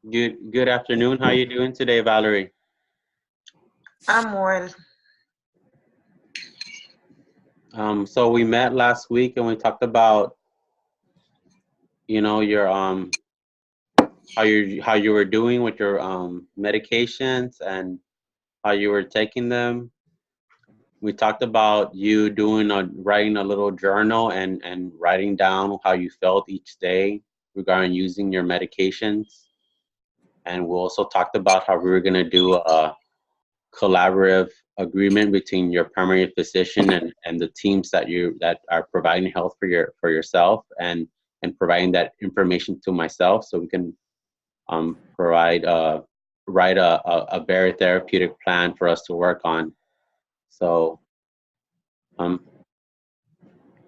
Good afternoon. How you doing today, Valerie? I'm well. So we met last week and we talked about, your how you were doing with your medications and how you were taking them. We talked about you writing a little journal and writing down how you felt each day regarding using your medications. And we also talked about how we were going to do a collaborative agreement between your primary physician and the teams that are providing health for yourself and providing that information to myself so we can provide write a very therapeutic plan for us to work on. So um,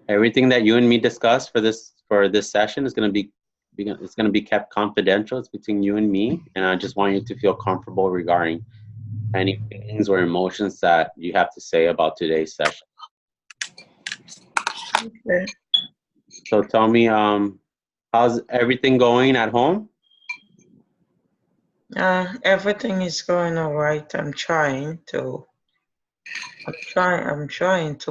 everything that you and me discussed for this session is going to it's going to be kept confidential. It's between you and me, and I just want you to feel comfortable regarding any feelings or emotions that you have to say about today's session. Okay. So tell me, how's everything going at home? Everything is going all right. I'm trying to,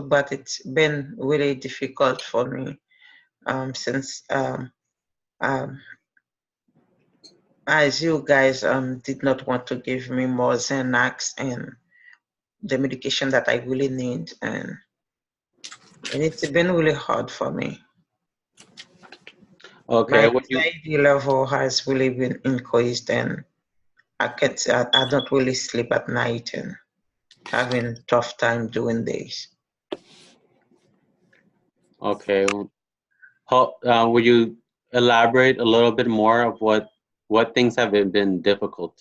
but it's been really difficult for me. Since as you guys did not want to give me more Xanax and the medication that I really need, and it's been really hard for me. Okay, My what you anxiety level has really been increased, and I don't really sleep at night and having tough time doing this. okay? How would you elaborate a little bit more of what things have been difficult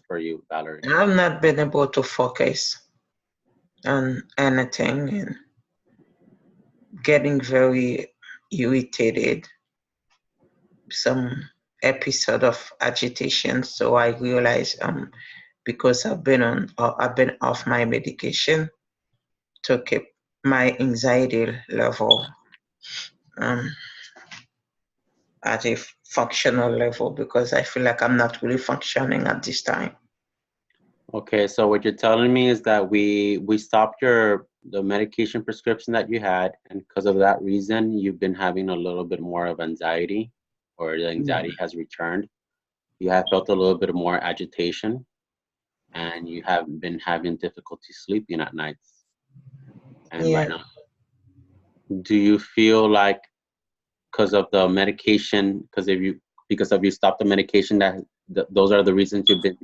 for you, Valerie? I've not been able to focus on anything and getting very irritated, some episode of agitation. So I realized because I've been off my medication to keep my anxiety level um at a functional level, because I feel like I'm not really functioning at this time. Okay, so what you're telling me is that we stopped the medication prescription that you had, and because of that reason, you've been having a little bit more of anxiety, or the Yeah. anxiety has returned. You have felt a little bit more agitation, and you have been having difficulty sleeping at nights. And right Yeah. now, do you feel like because of the medication, because of you stopped the medication, that those are the reasons you've been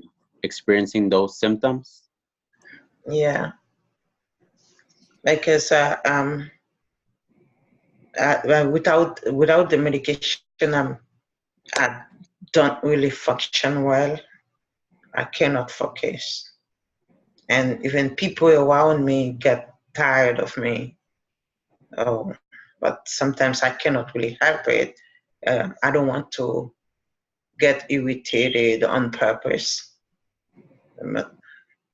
experiencing those symptoms? Yeah. Because without the medication, I don't really function well. I cannot focus, and even people around me get tired of me. Oh, but sometimes I cannot really help it. I don't want to get irritated on purpose. But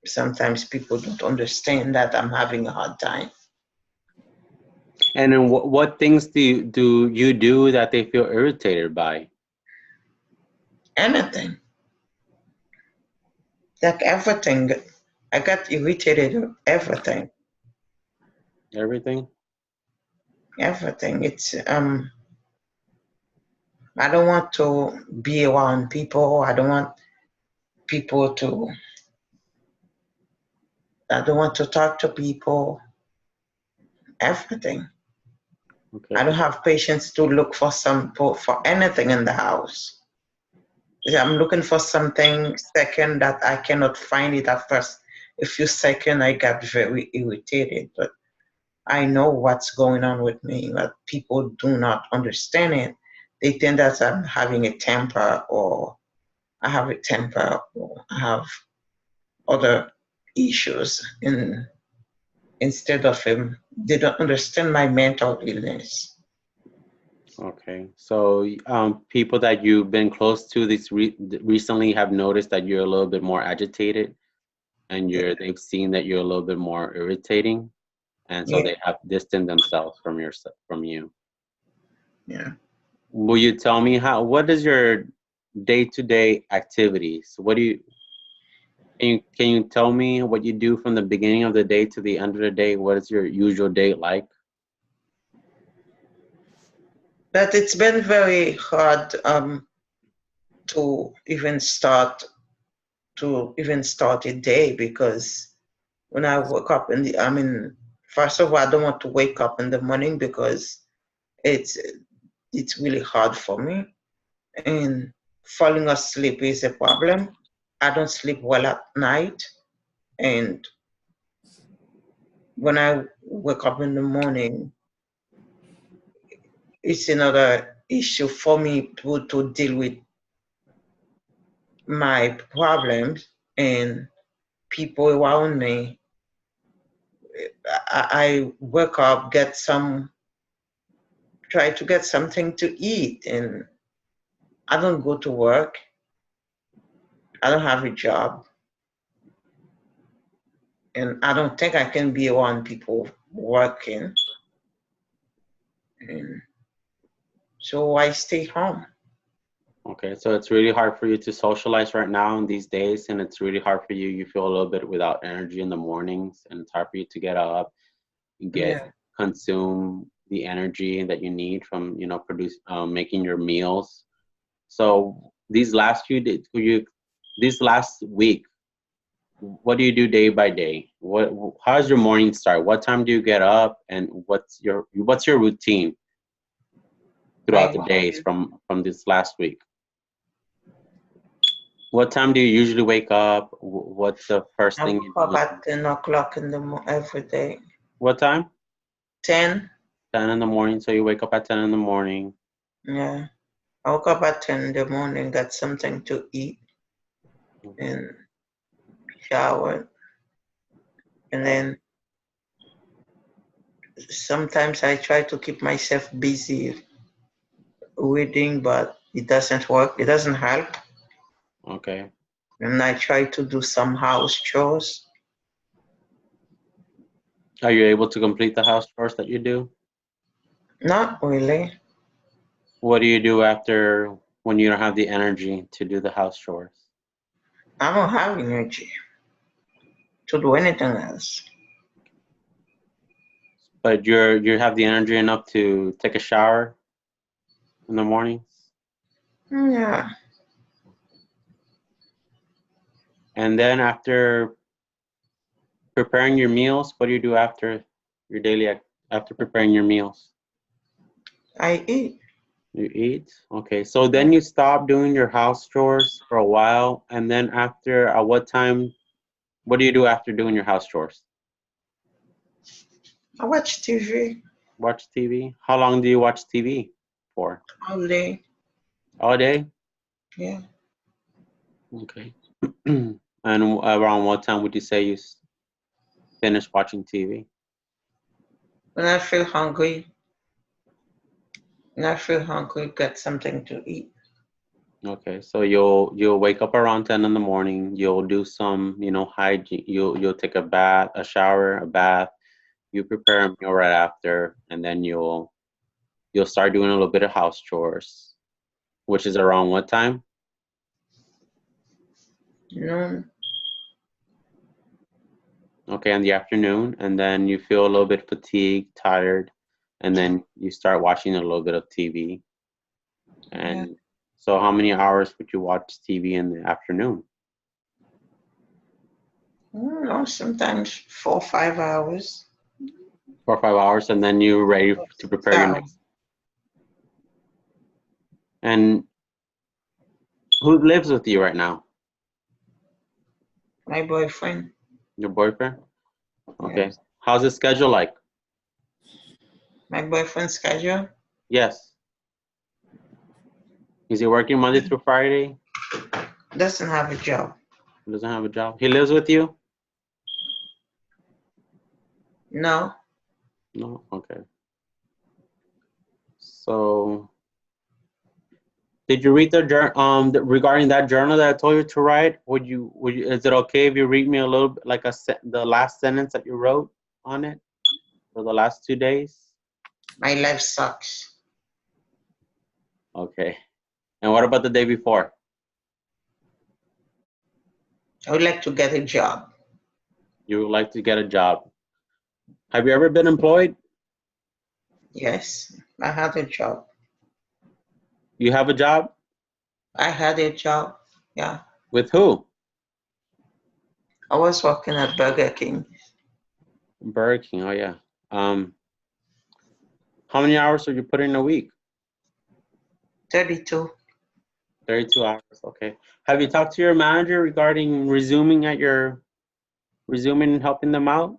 sometimes people don't understand that I'm having a hard time. And then what things do you do that they feel irritated by? Anything, like everything, I got irritated. Everything, Everything? everything. I don't want to be around people. People to. I don't want to talk to people. Everything. Okay. I don't have patience to look for anything in the house. I'm looking for something second that I cannot find it at first. A few seconds, I got very irritated, but I know what's going on with me, but people do not understand it. They think that I'm having a temper, or I have a temper, or I have other issues. And instead of him, they don't understand my mental illness. Okay. So people that you've been close to recently have noticed that you're a little bit more agitated, and they've seen that you're a little bit more irritating, and so Yeah, they have distanced themselves from you. yeah. Will you tell me what is your day-to-day activities. What do you can you tell me what you do from the beginning of the day to the end of the day? What is your usual day like? But it's been very hard to even start a day, because when I wake up first of all, I don't want to wake up in the morning because it's really hard for me, and falling asleep is a problem. I don't sleep well at night, and when I wake up in the morning, it's another issue for me to deal with my problems and people around me. I wake up, try to get something to eat, and I don't go to work. I don't have a job, and I don't think I can be around people working, and so I stay home. Okay, so it's really hard for you to socialize right now in these days, and it's really hard for you. You feel a little bit without energy in the mornings, and it's hard for you to get up and Yeah. consume the energy that you need from making your meals. So these last few days, this last week, what do you do day by day? How's your morning start? What time do you get up, and what's your routine My throughout the days from this last week? What time do you usually wake up? What's the first I thing wake you up do? at 10 o'clock every day. What time? 10. 10 in the morning. So you wake up at 10 in the morning. Yeah. I woke up at 10 in the morning, got something to eat, and shower. And then sometimes I try to keep myself busy reading, but it doesn't work. It doesn't help. Okay. And I try to do some house chores. Are you able to complete the house chores that you do? Not really. What do you do after when you don't have the energy to do the house chores? I don't have energy to do anything else. But you have the energy enough to take a shower in the mornings? Yeah. And then after preparing your meals, what do you do after your after preparing your meals? I eat. You eat? Okay. So then you stop doing your house chores for a while, and then after at what time, what do you do after doing your house chores? I watch TV Watch TV? How long do you watch TV for? all day. All day? Yeah. Okay. And around what time would you say you finish watching TV? When I feel hungry, get something to eat. Okay, so you'll wake up around 10 in the morning. You'll do some, hygiene. You'll take a bath, a shower, a bath. You prepare a meal right after, and then you'll start doing a little bit of house chores, which is around what time? Noon. Okay, in the afternoon, and then you feel a little bit fatigued, tired, and then you start watching a little bit of TV. And Yeah. so how many hours would you watch TV in the afternoon? Sometimes 4 or 5 hours. 4 or 5 hours, and then you're ready to prepare your Yeah. next. And who lives with you right now? My boyfriend. Your boyfriend? Okay. Yes. How's his schedule like? My boyfriend's schedule. Yes. Is he working Monday through Friday? Doesn't have a job. He doesn't have a job. He lives with you? No. No? Okay. So, did you read regarding that journal that I told you to write? Is it okay if you read me a little bit, like the last sentence that you wrote on it for the last 2 days? My life sucks. Okay. And what about the day before? I would like to get a job. You would like to get a job. Have you ever been employed? Yes, I had a job. You have a job? I had a job. Yeah, With who? I was working at Burger King. Burger King. Oh yeah. Um, how many hours are you putting in a week? 32. 32 hours. Okay. Have you talked to your manager regarding resuming and helping them out?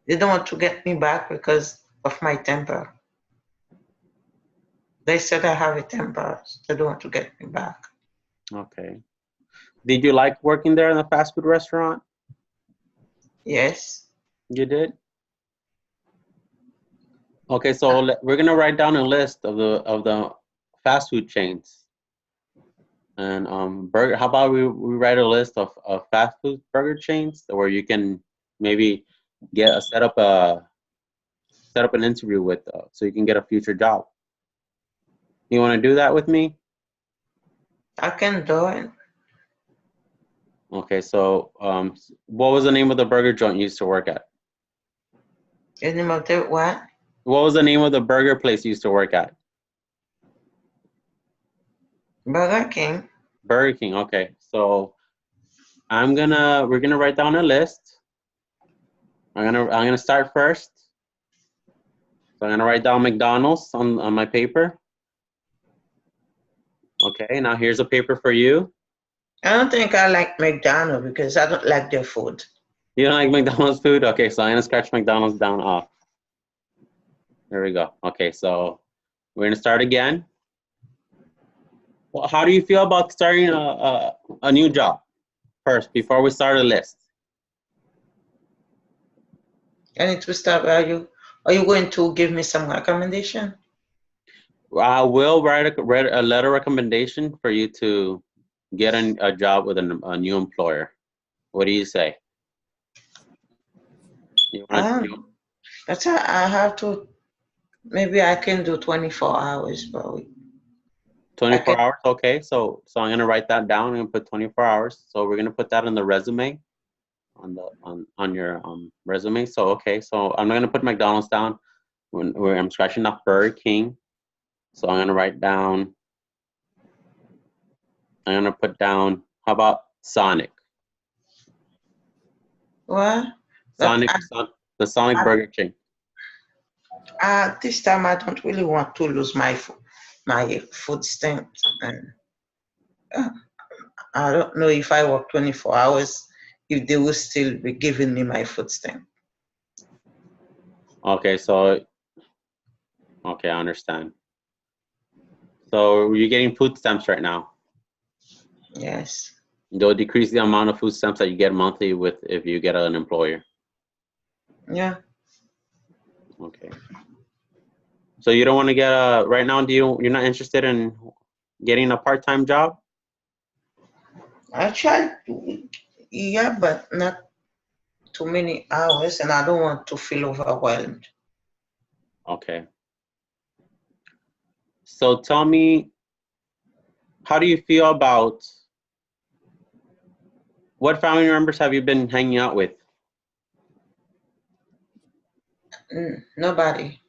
They don't want to get me back because of my temper. They said I have a temper. So they don't want to get me back. Okay. Did you like working there in the fast food restaurant? Yes. You did? Okay, so we're gonna write down a list of the fast food chains. And burger. How about we write a list of fast food burger chains where you can maybe set up an interview with so you can get a future job. You want to do that with me? I can do it. Okay, so what was the name of the burger joint you used to work at? The name of the what? What was the name of the burger place you used to work at? Burger King. Burger King. Okay, so we're gonna write down a list. I'm gonna start first. So I'm gonna write down McDonald's on my paper. Okay, now here's a paper for you. I don't think I like McDonald's because I don't like their food. You don't like McDonald's food? Okay, so I'm gonna scratch McDonald's down off. There we go. Okay, so we're gonna start again. Well, how do you feel about starting a new job first before we start a list? I need to start. Are you going to give me some recommendation? I will write a letter recommendation for you to get a job with a new employer. What do you say? You want to? That's I have to. Maybe I can do 24 hours per week. 24 hours, okay. So I'm gonna write that down. I'm gonna put 24 hours. So we're gonna put that in the resume, on your resume. So okay, so I'm not gonna put McDonald's down where I'm scratching off Burger King. So I'm gonna write down. I'm gonna put down. How about Sonic? What? Sonic, the Sonic Burger King. This time I don't really want to lose my food stamps, and I don't know if I work 24 hours if they will still be giving me my food stamp. Okay, okay, I understand. So you're getting food stamps right now. Yes. They'll decrease the amount of food stamps that you get monthly if you get an employer. Yeah. Okay. So you don't want to get right now. You're not interested in getting a part-time job? I tried, yeah, but not too many hours, and I don't want to feel overwhelmed. Okay. So tell me, how do you feel about what family members have you been hanging out with? Nobody.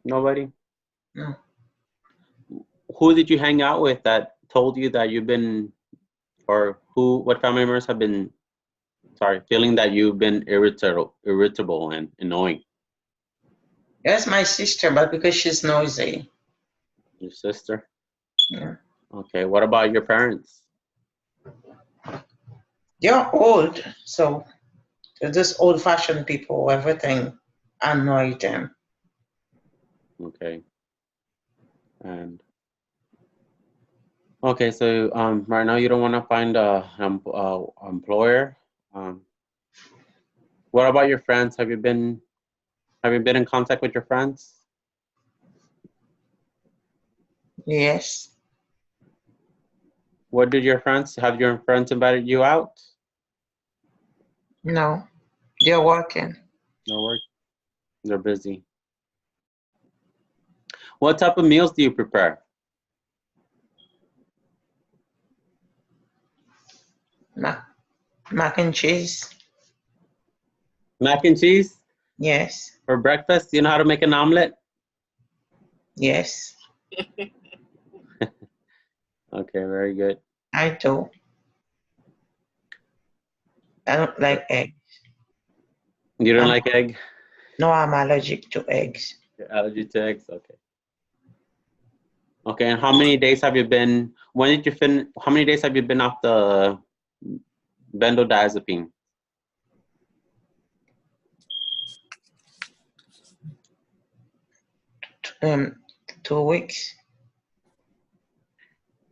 Nobody? No. Who did you hang out with that told you that you've been, or what family members have been, feeling that you've been irritable and annoying? That's my sister, but because she's noisy. Your sister? Yeah. Okay, what about your parents? They're old, so they're just old-fashioned people. Everything annoys them. Okay. And okay, so right now you don't want to find an employer. What about your friends? Have you been in contact with your friends? Yes. What did your friends have your friends invited you out? No. They're working. No work. They're busy. What type of meals do you prepare? No. Mac and cheese. Mac and cheese Yes. for breakfast? You know how to make an omelet? Yes. Okay, very good. I do. I don't like egg. You don't I'm, like egg? no, I'm allergic to eggs. You're allergic to eggs? Okay. Okay, and how many days have you been, when did you how many days have you been off the benzodiazepine? Um, 2 weeks.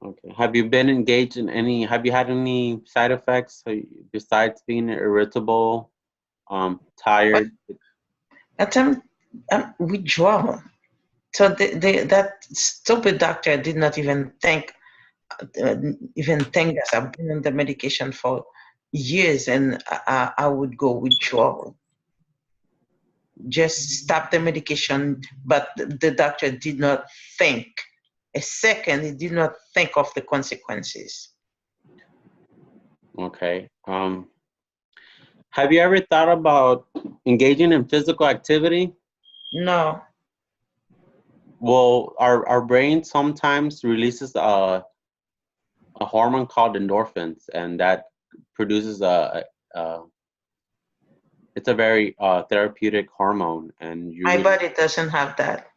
Okay. Have you been engaged in any, have you had any side effects besides being irritable, But tired? at I'm withdrawal. So that stupid doctor did not even think that I've been on the medication for years, and I would go withdrawal. Just stop the medication, but the doctor did not think a second. He did not think of the consequences. Okay. Have you ever thought about engaging in physical activity? No. Well, our brain sometimes releases a hormone called endorphins, and that produces a it's a very therapeutic hormone, and My body doesn't have that.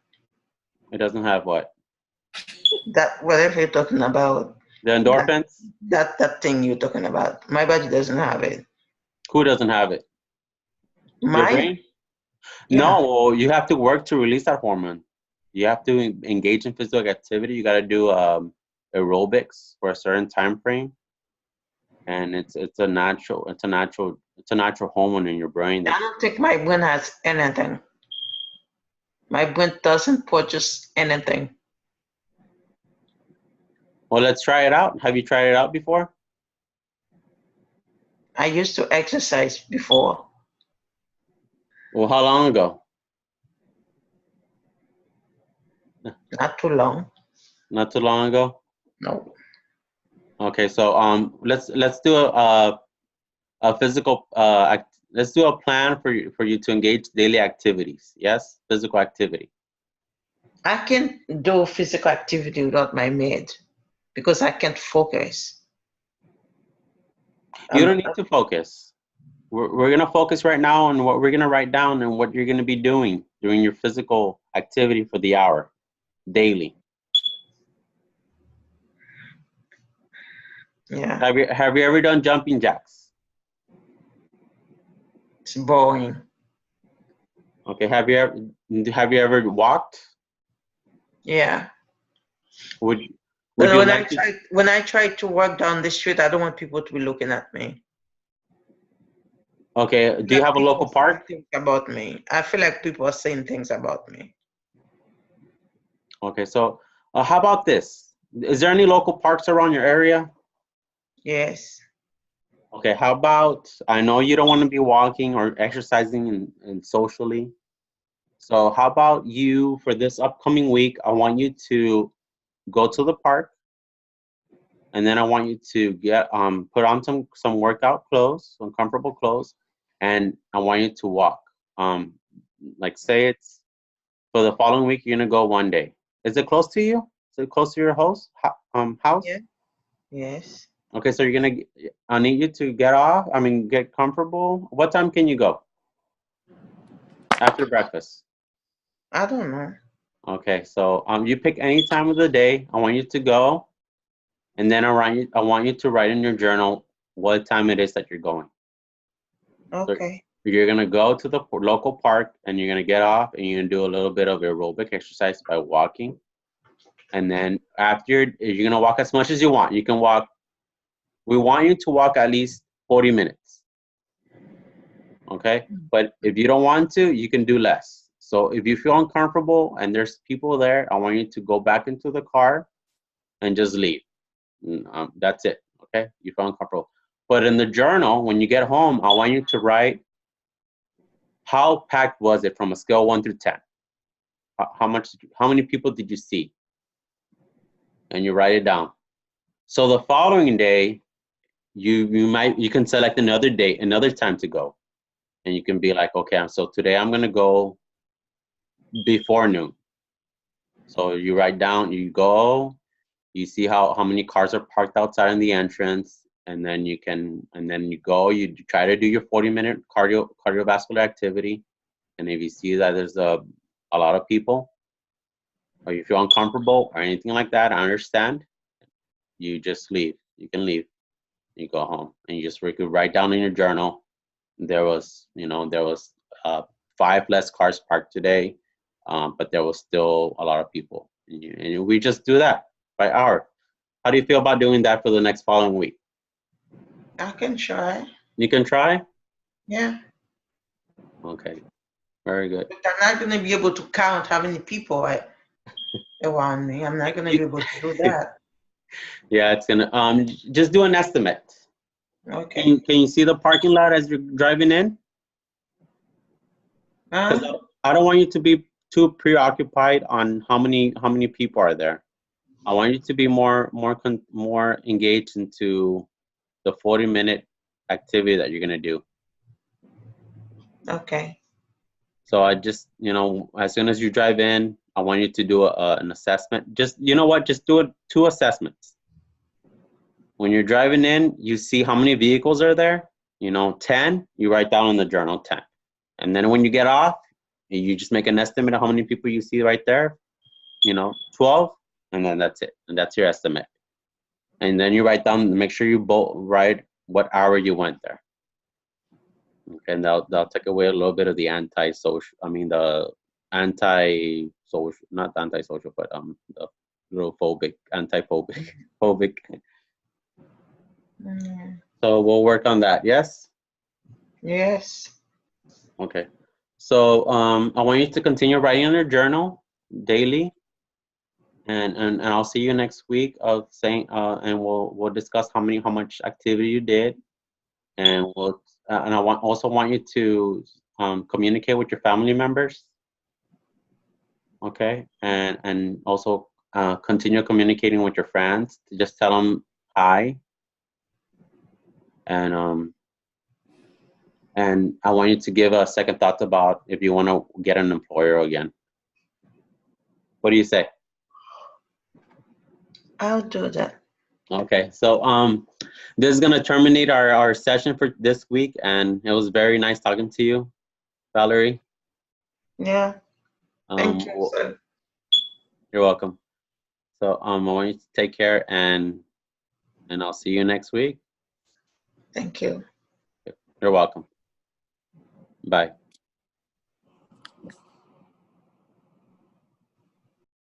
it doesn't have what? That whatever you're talking about. The endorphins? That thing you're talking about. My body doesn't have it. Who doesn't have it? Your Mine? brain? Yeah. No, well, you have to work to release that hormone. You have to engage in physical activity. You got to do aerobics for a certain time frame, and it's a natural hormone in your brain. I don't think my brain has anything. My brain doesn't produce anything. Well, let's try it out. Have you tried it out before? I used to exercise before. Well, how long ago? Not too long. Not too long ago. No. Okay, so let's do a physical let's do a plan for you to engage daily activities. Yes, physical activity. I can do physical activity without my maid because I can't focus. You don't need to focus. We're gonna focus right now on what we're gonna write down and what you're gonna be doing during your physical activity for the hour, daily. Yeah. Have you ever done jumping jacks? It's boring. Okay. Have you ever walked? Yeah. Would When, you when like to? when I try to walk down the street, I don't want people to be looking at me. Okay. Do you have a local park? Things about me. I feel like people are saying things about me. Okay. So how about this? Is there any local parks around your area? Yes. Okay. How about, I know you don't want to be walking or exercising and socially. So how about you, for this upcoming week, I want you to go to the park, and then I want you to get put on some workout clothes, some comfortable clothes, and I want you to walk. Like say it's for the following week, you're gonna go one day. Is it close to you? Is it close to your house? Yeah. Yes. Okay, so I need you to get off. I mean, get comfortable. What time can you go? After breakfast. I don't know. Okay, so you pick any time of the day. I want you to go, and then I want you to write in your journal what time it is that you're going. Okay. So you're gonna go to the local park, and you're gonna get off, and you're gonna do a little bit of aerobic exercise by walking. And then after, you're gonna walk as much as you want. You can walk. We want you to walk at least 40 minutes. Okay, but if you don't want to, you can do less. So if you feel uncomfortable and there's people there, I want you to go back into the car and just leave. That's it. Okay, you feel uncomfortable. But in the journal, when you get home, I want you to write, how packed was it from a scale 1 through 10? How many people did you see? And you write it down. So the following day, you can select another date, another time to go, and you can be like, okay, so today I'm gonna go before noon. So you write down, you go, you see how many cars are parked outside in the entrance, and then you go, you try to do your 40-minute cardiovascular activity. And if you see that there's a lot of people, or you feel uncomfortable or anything like that, I understand. You just leave. You can leave. You go home, and you just write down in your journal. There was 5 less cars parked today, but there was still a lot of people. And we just do that by hour. How do you feel about doing that for the next following week? I can try. You can try? Yeah. Okay. Very good. But I'm not going to be able to count how many people are around me. I'm not going to be able to do that. Yeah, it's gonna just do an estimate. Okay. Can you see the parking lot as you're driving in? 'Cause I don't want you to be too preoccupied on how many people are there. I want you to be more engaged into the 40-minute activity that you're gonna do. Okay. So I just, as soon as you drive in, I want you to do an assessment. Just, you know what? Just do 2 assessments. When you're driving in, you see how many vehicles are there. 10, you write down in the journal 10. And then when you get off, you just make an estimate of how many people you see right there. 12, and then that's it. And that's your estimate. And then you write down, make sure you both write what hour you went there. Okay, and they'll take away a little bit of the anti-social, not anti-social, but the little anti-phobic. So we'll work on that, yes? Yes. Okay. So I want you to continue writing in your journal daily, and I'll see you next week. And we'll discuss how much activity you did, and I also want you to communicate with your family members. Okay, and also continue communicating with your friends. Just tell them hi, and I want you to give a second thought about if you want to get an employer again. What do you say? I'll do that. Okay, so this is gonna terminate our session for this week, and it was very nice talking to you, Valerie. Yeah. Thank you, sir. You're welcome. So I want you to take care, and I'll see you next week. Thank you. You're welcome. Bye.